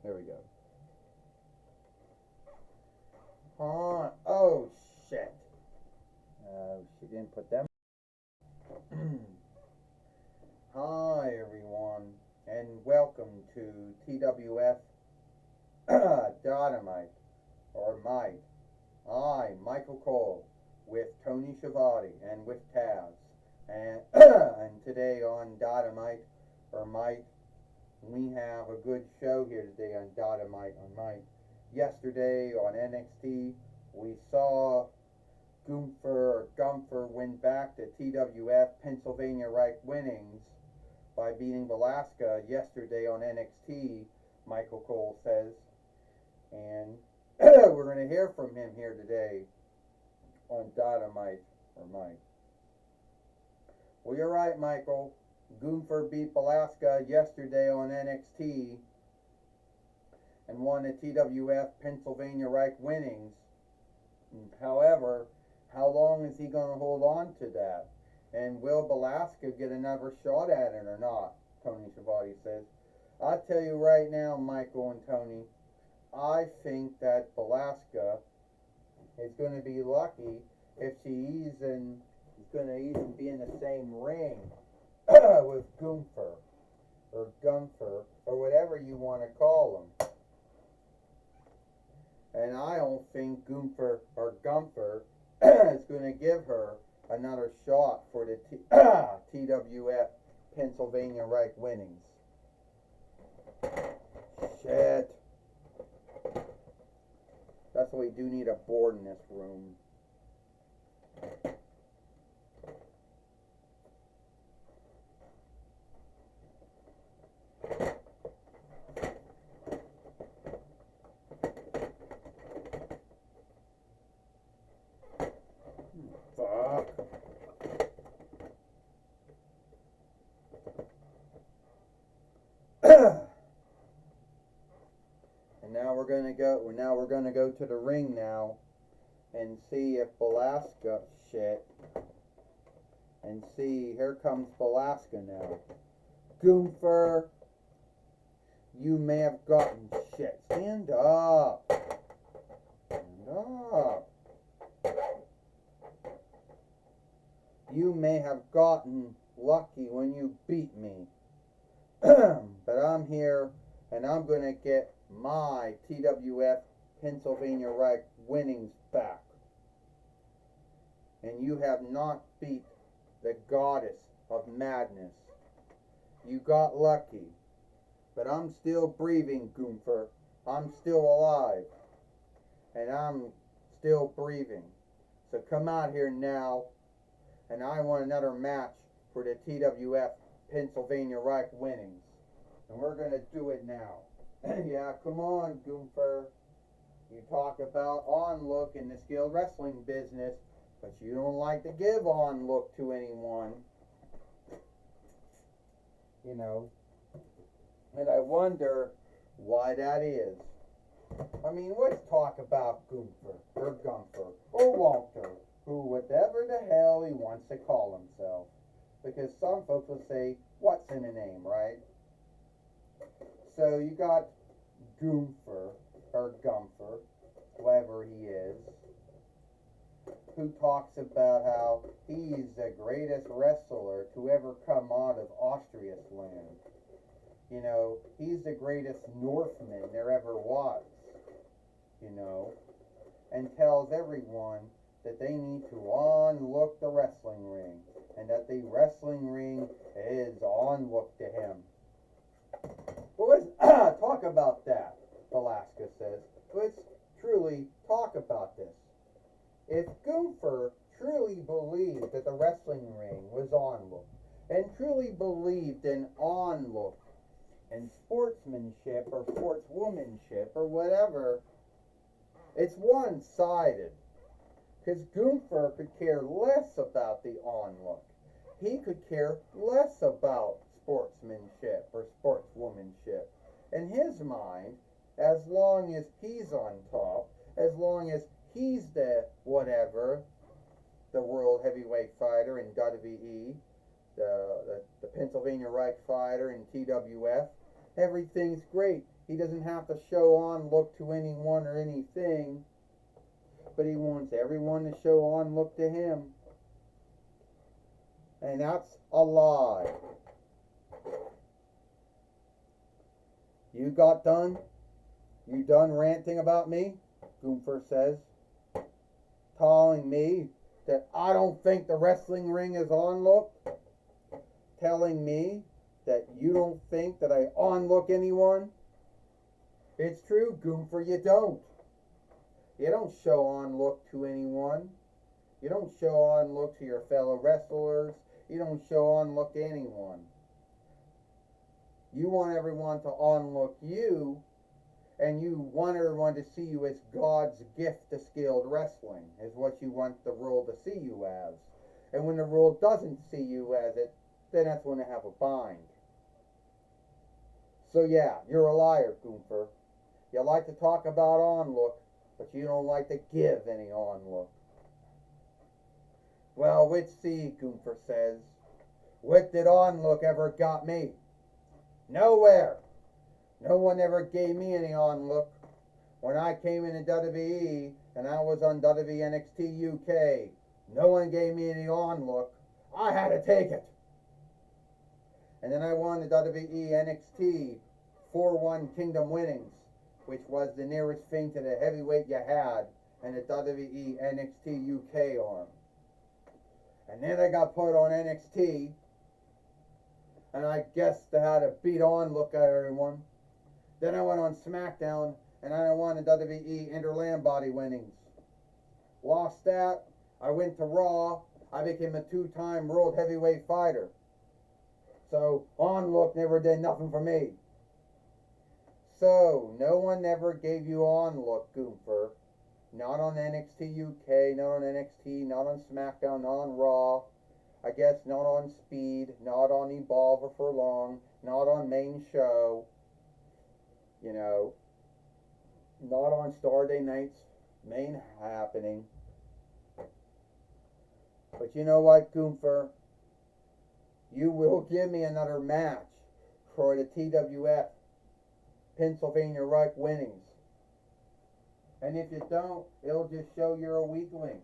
There we go. Oh, shit. She didn't put them. Hi, everyone, and welcome to TWF Dynamite, or Might. I, Michael Cole, with Tony Schiavone, and with Taz. And, and today on Dynamite, or Might, we have a good show here today on Dynamite, or Might. Yesterday on NXT, we saw Gunther win back to TWF Pennsylvania Right winnings by beating Velasquez yesterday on NXT, Michael Cole says. And we're going to hear from him here today on Dynamite, or Mike. Well, you're right, Michael. Gunther beat Velasquez yesterday on NXT and won the TWF Pennsylvania Right winnings. However, how long is he going to hold on to that? And will Velasquez get another shot at it or not? Tony Schiavone says. I tell you right now, Michael and Tony, I think that Velasquez is going to be lucky if is going to even be in the same ring with Gunther, or whatever you want to call him. And I don't think Gunther is going to give her another shot for the TWF Pennsylvania Right winnings. Shit. That's why we do need a board in this room. Fuck. And now we're gonna go to the ring now and see if Velasquez here comes Velasquez now. Gunther, you may have gotten shit. Stand up. Stand up. You may have gotten lucky when you beat me. But I'm here and I'm going to get my TWF Pennsylvania Right winnings back. And you have not beat the goddess of madness. You got lucky. But I'm still breathing, Gunther. I'm still alive. And I'm still breathing. So come out here now. And I want another match for the TWF Pennsylvania Right winnings. And we're going to do it now. Yeah, come on, Gunther. You talk about on-look in the skilled wrestling business, but you don't like to give on-look to anyone. You know. And I wonder why that is. I mean, let's talk about Gunther, or Walter, who whatever the hell he wants to call himself. Because some folks will say, what's in a name, right? So you got Gunther, whoever he is, who talks about how he's the greatest wrestler to ever come out of Austria's land. You know, he's the greatest Northman there ever was, you know, and tells everyone that they need to on-look the wrestling ring, and that the wrestling ring is on-look to him. Well, let's talk about that, Velasquez says. Let's truly talk about this. If Gunther truly believed that the wrestling ring was on-look, and truly believed in on-look, and sportsmanship, or sportswomanship, or whatever, it's one-sided. Because Gunther could care less about the on-look. He could care less about sportsmanship or sportswomanship. In his mind, as long as he's on top, as long as he's the whatever, the world heavyweight fighter in WWE, the Pennsylvania Right fighter in TWF, everything's great. He doesn't have to show on look to anyone or anything, but he wants everyone to show on look to him. And that's a lie. You got done? You done ranting about me? Gunther says, telling me that I don't think the wrestling ring is on look, telling me that you don't think that I on look anyone. It's true, Gunther, you don't. You don't show on look to anyone. You don't show on look to your fellow wrestlers. You don't show on look to anyone. You want everyone to on look you, and you want everyone to see you as God's gift to skilled wrestling, is what you want the world to see you as. And when the world doesn't see you as it, then that's when they have a bind. So yeah, you're a liar, Gunther. You like to talk about on look, but you don't like to give any on look. Well, let's see, Gunther says. What did on look ever got me? Nowhere. No one ever gave me any on look. When I came into WWE and I was on WWE NXT UK, no one gave me any on look. I had to take it. And then I won the WWE NXT 4-1 Kingdom winnings, which was the nearest thing to the heavyweight you had in the WWE NXT UK arm. And then I got put on NXT, and I guess they had to beat on look at everyone. Then I went on SmackDown, and I won the WWE Interland Body winnings. Lost that. I went to Raw. I became a 2-time World Heavyweight Fighter. So, on look never did nothing for me. So, no one ever gave you on look, Gunther. Not on NXT UK, not on NXT, not on SmackDown, not on Raw. I guess not on Speed, not on Evolve or For Long, not on Main Show. You know, not on Saturday Night's Main Happening. But you know what, Gunther? You will give me another match for the TWF Pennsylvania Reich winnings. And if you don't, it'll just show you're a weakling.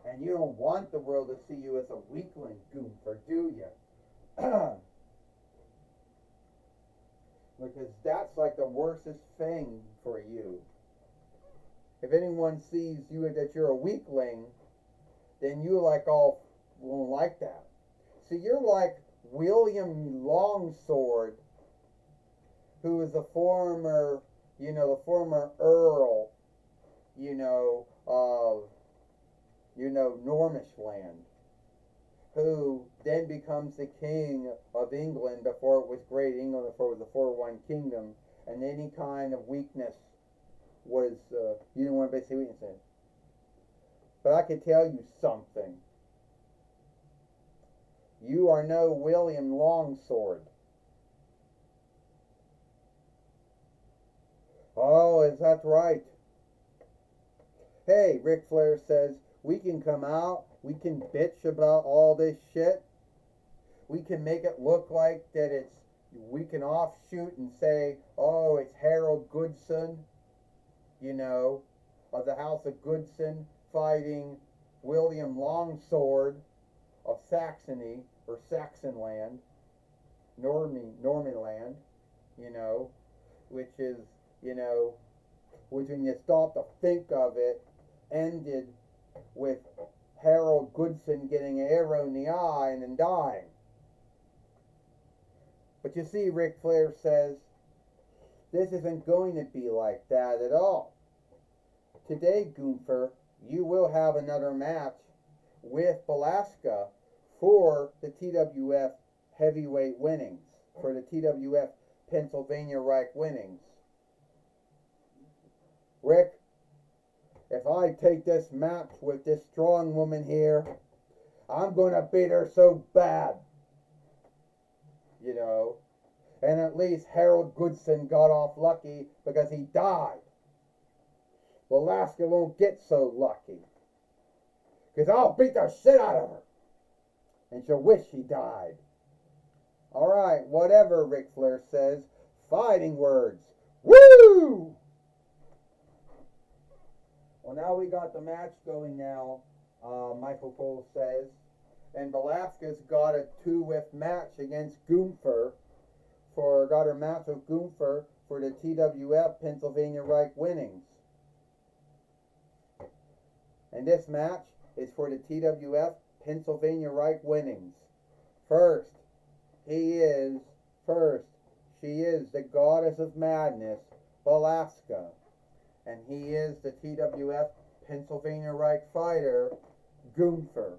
And you don't want the world to see you as a weakling, Gunther, do you? Because that's like the worstest thing for you. If anyone sees you that you're a weakling, then you like all won't like that. See, you're like William Longsword, who is a former, the former Earl, of, Normishland, who then becomes the king of England before it was Great England, before it was the 4-1 kingdom, and any kind of weakness was, you didn't want to say weakness in it. But I can tell you something. You are no William Longsword. Oh, is that right? Hey, Ric Flair says, we can come out, we can bitch about all this shit. We can make it look like that we can offshoot and say, oh, it's Harold Goodson, of the House of Goodson fighting William Longsword of Saxony, or Saxonland, Normanland, which is, which when you stop to think of it, ended with Harold Goodson getting an arrow in the eye and then dying. But you see, Ric Flair says, this isn't going to be like that at all. Today, Gunther, you will have another match with Belasca for the TWF heavyweight winnings, for the TWF Pennsylvania Reich winnings. Rick, if I take this match with this strong woman here, I'm going to beat her so bad. And at least Harold Goodson got off lucky because he died. Belasca won't get so lucky, because I'll beat the shit out of her. And she'll wish he died. Alright, whatever, Ric Flair says. Fighting words. Woo! Well, now we got the match going now, Michael Cole says. And Velasquez got a 2-whiff match against Gunther got her match with Gunther for the TWF Pennsylvania Reich winnings. And this match is for the TWF Pennsylvania Reich winnings. First, she is the goddess of madness, Velasquez. And he is the TWF Pennsylvania Reich fighter, Gunther.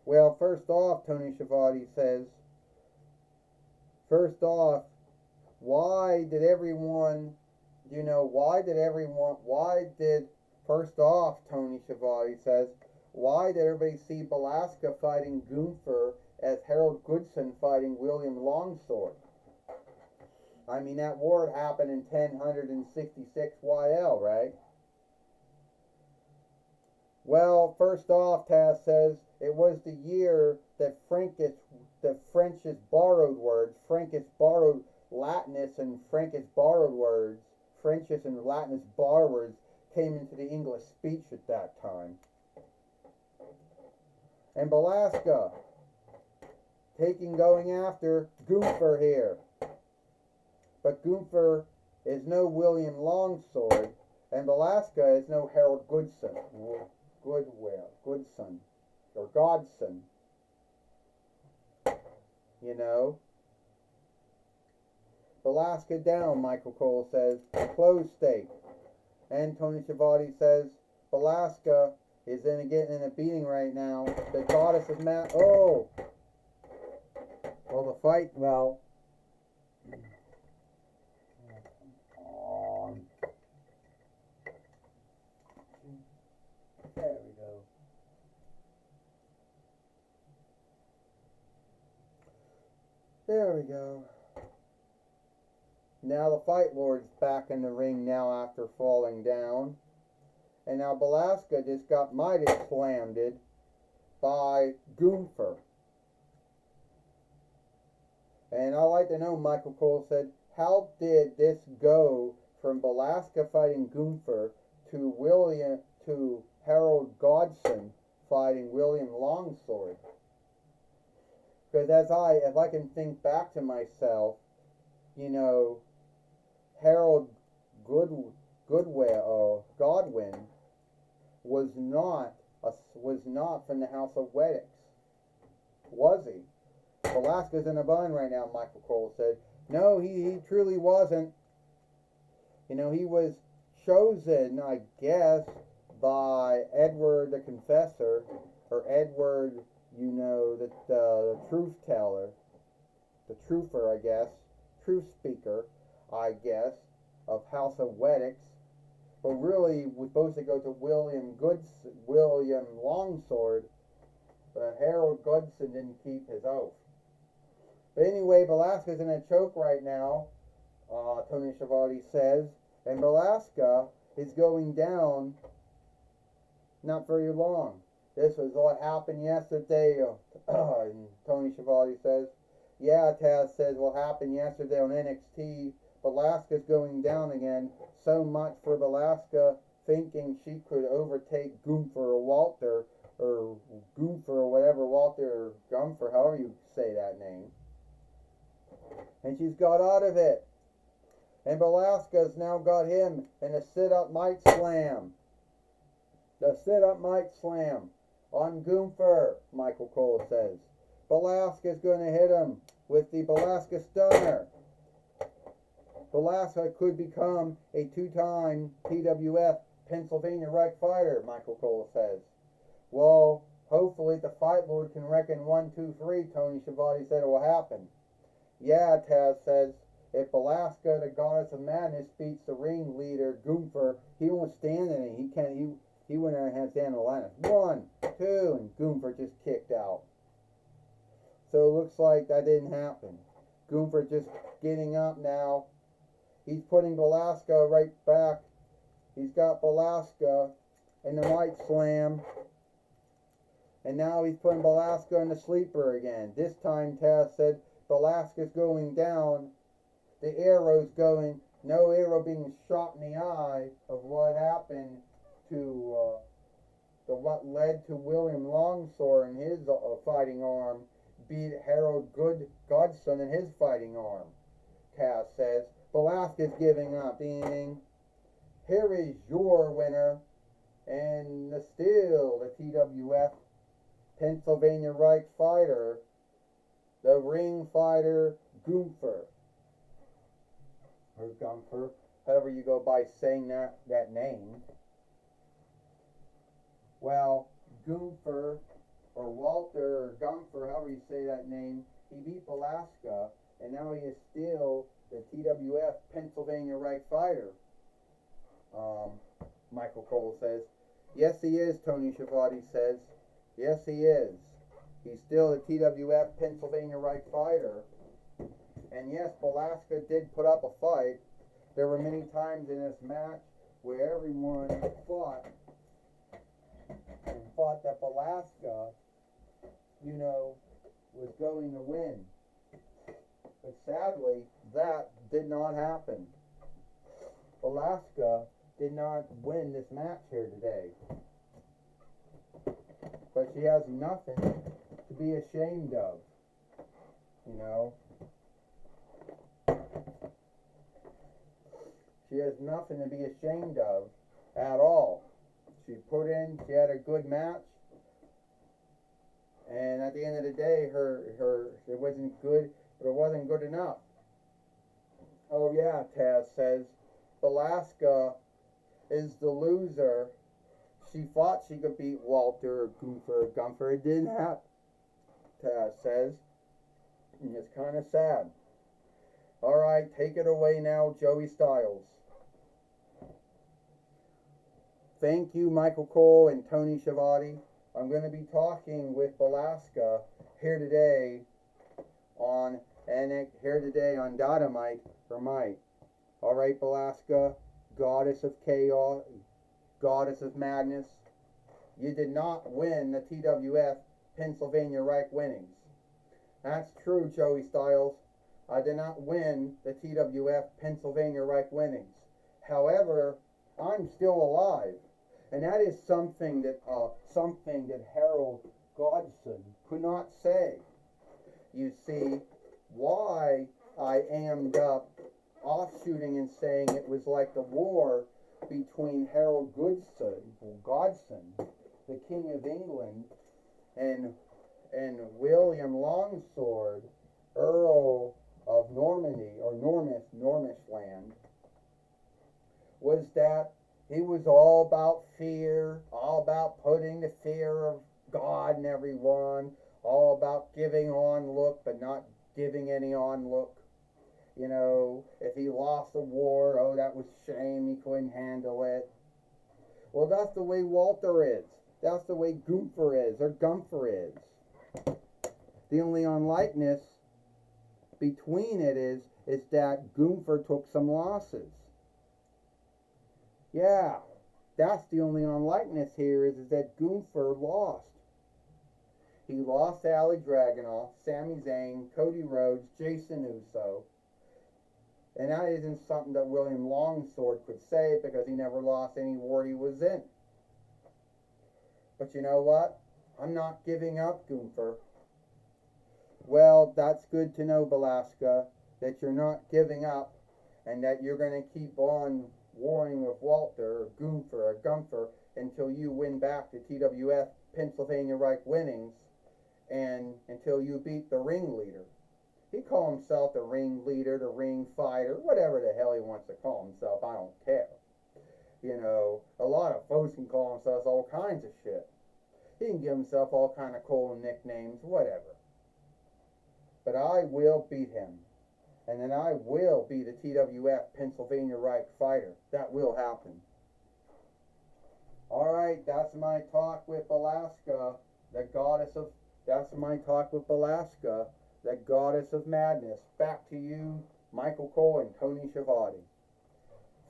Well, first off, Tony Schiavone says, first off, Tony Schiavone says, why did everybody see Velasquez fighting Gunther as Harold Goodson fighting William Longsword? I mean, that war happened in 1066 YL, right? Well, first off, Taz says, it was the year that Frankish borrowed Latinus and Frankish borrowed words, Frenchish and Latinus borrowed words came into the English speech at that time. And Velasquez going after Gunther here. But Gunther is no William Longsword, and Velasquez is no Harold Godson. You know. Velasquez down, Michael Cole says. Closed stake. And Tony Schiavone says Velasquez is getting in a beating right now. The goddess of well, the fight, well. There we go. There we go. Now the Fight Lord's back in the ring now after falling down. And now Velasquez just got mighty slammed by Gunther. And I'd like to know, Michael Cole said, how did this go from Velasquez fighting Gunther to Harold Godson fighting William Longsword? Because if I can think back to myself, you know, Harold Godwin was not from the House of Wessex, was he? Velasquez in a bun right now, Michael Cole said. No, he truly wasn't. You know, he was chosen, I guess, by Edward the Confessor, or Edward, you know, the truth teller, the truther, I guess, truth speaker, I guess, of House of Wessex. But really, we're supposed to go to William Longsword, but Harold Godson didn't keep his oath. But anyway, Velasquez in a choke right now, Tony Schiavone says, and Velasquez is going down not very long. This was what happened yesterday, and Tony Schiavone says. Yeah, Taz says what happened yesterday on NXT. Velasquez going down again. So much for Velasquez thinking she could overtake Gunther or Walter, or Gunther or whatever, Walter Gunther, however you say that name. And she's got out of it. And Velasquez now got him in a sit-up mic slam. The sit-up mic slam on Gunther, Michael Cole says. Velasquez going to hit him with the Velasquez Stunner. Velasquez could become a 2-time TWF Pennsylvania Reich fighter, Michael Cole says. Well, hopefully the Fight Lord can reckon 1, 2, 3, Tony Schiavone said it will happen. Yeah, Taz says, if Velasquez, the goddess of madness, beats the ringleader Gunther, he won't stand in it. He went there and had to stand in the line. 1, 2, and Gunther just kicked out. So it looks like that didn't happen. Gunther just getting up now. He's putting Velasquez right back. He's got Velasquez in the mic slam. And now he's putting Velasquez in the sleeper again. This time, Taz said, Velasquez going down. the arrow's going, no arrow being shot in the eye of what happened to what led to William Longsword and his fighting arm beat Harold Godson and his fighting arm. Cass says, Velasquez giving up. Ding. Here is your winner, and still the TWF Pennsylvania Reich fighter, the ring fighter Gunther, or Gunther, however you go by saying that name. Well, Gunther, or Walter, or Gunther, however you say that name, he beat Velasquez, and now he is still the TWF Pennsylvania Reich fighter. Michael Cole says, yes he is, Tony Schiavone says. Yes he is. He's still the TWF Pennsylvania Reich fighter. And yes, Velasquez did put up a fight. There were many times in this match where everyone thought that Velasquez, was going to win. But sadly, that did not happen. Velasquez did not win this match here today. But she has nothing to be ashamed of. She has nothing to be ashamed of at all. She had a good match. And at the end of the day, it wasn't good, but it wasn't good enough. Oh yeah, Taz says, Velasquez is the loser. She thought she could beat Walter or Gunther. It didn't happen, Taz says. And it's kind of sad. Alright, take it away now, Joey Styles. Thank you, Michael Cole and Tony Schiavone. I'm going to be talking with Velasquez here today on Dynamite for Mike. Alright, Velasquez, goddess of chaos, goddess of madness. You did not win the TWF Pennsylvania Reich winnings. That's true, Joey Styles. I did not win the TWF Pennsylvania Reich winnings. However, I'm still alive. And that is something that Harold Godson could not say. You see, why I aimed up offshooting and saying it was like the war between Harold Godson, the King of England, and William Longsword, Earl of Normandy, or Normish land, was that he was all about fear, all about putting the fear of God in everyone, all about giving on look but not giving any on look. If he lost a war, oh, that was shame, he couldn't handle it. Well, that's the way Walter is. That's the way Gunther is. The only unlikeness between it is that Gunther took some losses. Yeah, that's the only unlikeness here is that Gunther lost. He lost Ali Dragunov, Sami Zayn, Cody Rhodes, Jason Uso. And that isn't something that William Longsword could say because he never lost any war he was in. But you know what? I'm not giving up, Gunther. Well, that's good to know, Velasquez, that you're not giving up and that you're going to keep on warring with Walter or Gunther until you win back the TWF Pennsylvania Reich winnings and until you beat the ringleader. He called himself the ringleader, the ring fighter, whatever the hell he wants to call himself. I don't care. A lot of folks can call themselves all kinds of shit. He can give himself all kind of cool nicknames, whatever. But I will beat him. And then I will be the TWF Pennsylvania Reich fighter. That will happen. Alright, that's my talk with Velasquez, that's my talk with Velasquez, the goddess of madness. Back to you, Michael Cole and Tony Schiavone.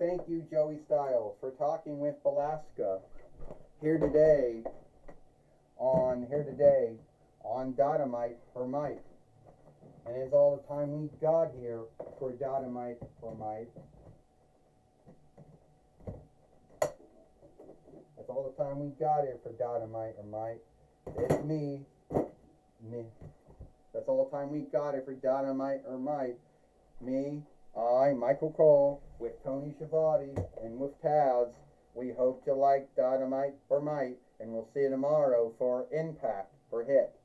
Thank you, Joey Styles, for talking with Velasquez here today on Dynamite for Mike. And it's all the time we got here for Dynamite or Mite. That's all the time we got here for Dynamite or Mite. It's me. That's all the time we got here for Dynamite or Mite. Me, I, Michael Cole, with Tony Schiavone and with Taz. We hope you like Dynamite or Mite, and we'll see you tomorrow for Impact or Hit.